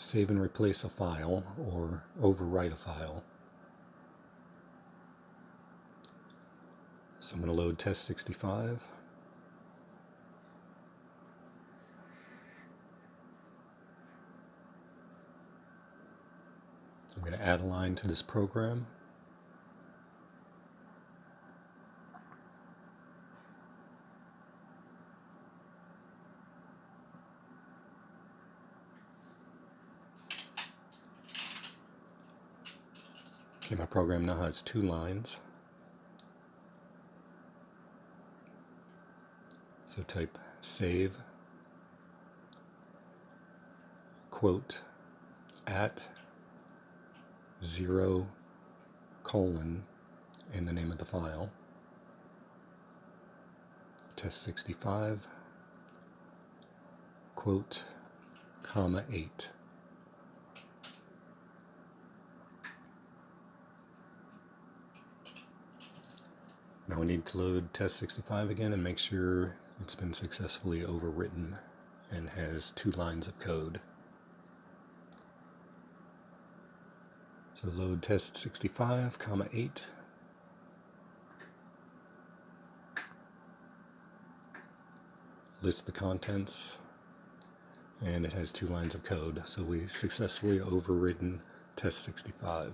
save and replace a file or overwrite a file. So I'm going to load test65. I'm going to add a line to this program. Okay, my program now has 2 lines. So type save, quote, at 0, colon, in the name of the file, test65, quote, comma 8. Now we need to load test65 again and make sure it's been successfully overwritten and has 2 lines of code. So load test65, comma 8. List the contents, and it has 2 lines of code. So we successfully overwritten test65.